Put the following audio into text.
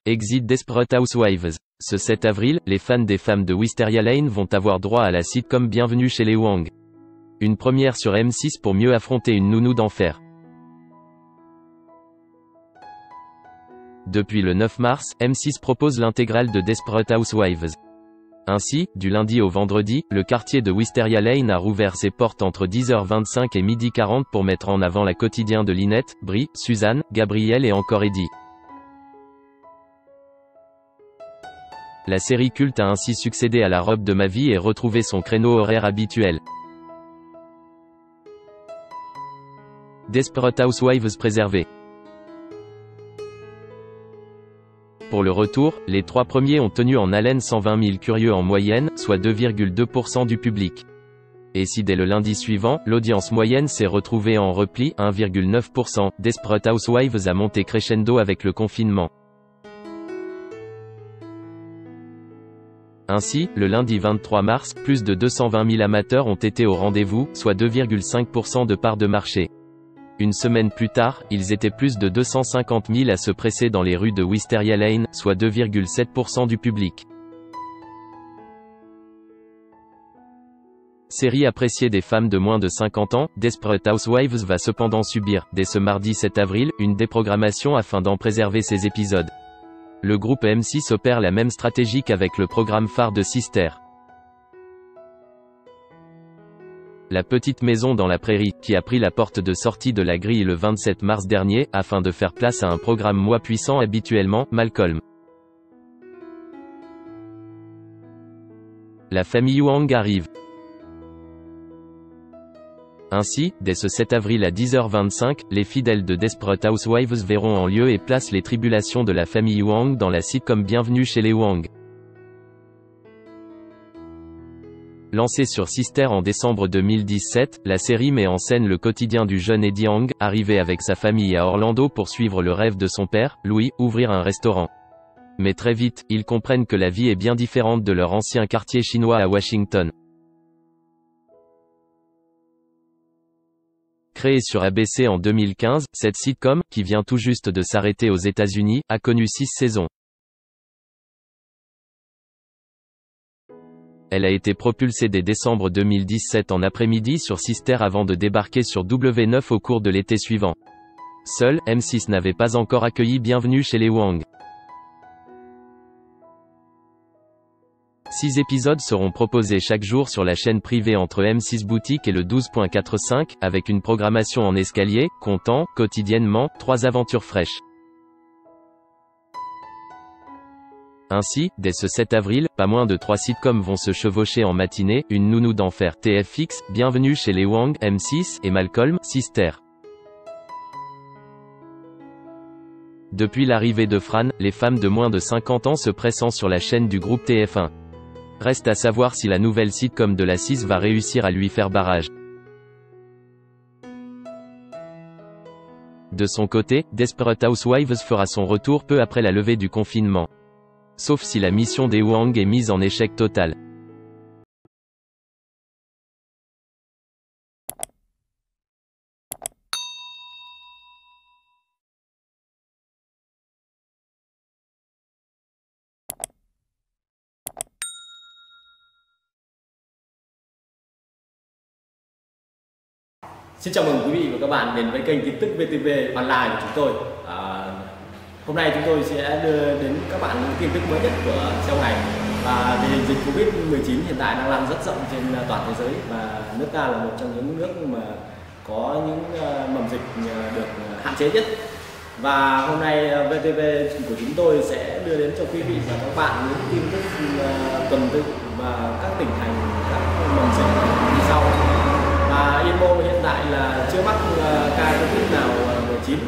Exit Desperate Housewives. Ce 7 avril, les fans des femmes de Wisteria Lane vont avoir droit à la sitcom Bienvenue chez les Wang. Une première sur M6 pour mieux affronter une nounou d'enfer. Depuis le 9 mars, M6 propose l'intégrale de Desperate Housewives. Ainsi, du lundi au vendredi, le quartier de Wisteria Lane a rouvert ses portes entre 10h25 et 12h40 pour mettre en avant la quotidien de Lynette, Brie, Suzanne, Gabrielle et encore Eddie. La série culte a ainsi succédé à La robe de ma vie et retrouvé son créneau horaire habituel. Desperate Housewives préservé. Pour le retour, les 3 premiers ont tenu en haleine 120 000 curieux en moyenne, soit 2,2% du public. Et si dès le lundi suivant, l'audience moyenne s'est retrouvée en repli, 1,9%, Desperate Housewives a monté crescendo avec le confinement. Ainsi, le lundi 23 mars, plus de 220 000 amateurs ont été au rendez-vous, soit 2,5% de part de marché. Une semaine plus tard, ils étaient plus de 250 000 à se presser dans les rues de Wisteria Lane, soit 2,7% du public. Série appréciée des femmes de moins de 50 ans, Desperate Housewives va cependant subir, dès ce mardi 7 avril, une déprogrammation afin d'en préserver ses épisodes. Le groupe M6 opère la même stratégie qu'avec le programme phare de Sister. La petite maison dans la prairie, qui a pris la porte de sortie de la grille le 27 mars dernier, afin de faire place à un programme moins puissant habituellement, Malcolm. La famille Wang arrive. Ainsi, dès ce 7 avril à 10h25, les fidèles de Desperate Housewives verront en lieu et place les tribulations de la famille Wang dans la sitcom Bienvenue chez les Wang. Lancée sur Sister en décembre 2017, la série met en scène le quotidien du jeune Eddie Wang, arrivé avec sa famille à Orlando pour suivre le rêve de son père, Louis, ouvrir un restaurant. Mais très vite, ils comprennent que la vie est bien différente de leur ancien quartier chinois à Washington. Créée sur ABC en 2015, cette sitcom, qui vient tout juste de s'arrêter aux États-Unis, a connu 6 saisons. Elle a été propulsée dès décembre 2017 en après-midi sur Sister avant de débarquer sur W9 au cours de l'été suivant. Seul, M6 n'avait pas encore accueilli Bienvenue chez les Wang. 6 épisodes seront proposés chaque jour sur la chaîne privée entre M6 Boutique et le 12.45, avec une programmation en escalier, comptant, quotidiennement, 3 aventures fraîches. Ainsi, dès ce 7 avril, pas moins de 3 sitcoms vont se chevaucher en matinée, Une nounou d'enfer TFX, Bienvenue chez les Wang M6, et Malcolm, Sister. Depuis l'arrivée de Fran, les femmes de moins de 50 ans se pressant sur la chaîne du groupe TF1. Reste à savoir si la nouvelle sitcom de la 6 va réussir à lui faire barrage. De son côté, Desperate Housewives fera son retour peu après la levée du confinement. Sauf si la mission des Wang est mise en échec total. Xin chào mừng quý vị và các bạn đến với kênh tin tức VTV Online của chúng tôi. Hôm nay chúng tôi sẽ đưa đến các bạn những tin tức mới nhất của trong ngày. Và tình hình dịch Covid-19 hiện tại đang lan rất rộng trên toàn thế giới, và nước ta là một trong những nước mà có những mầm dịch được hạn chế nhất. Và hôm nay VTV của chúng tôi sẽ đưa đến cho quý vị và các bạn những tin tức tuần tự và các tỉnh thành, các mầm dịch như sau. Yên Mô hiện tại là chưa mắc ca Covid nào 19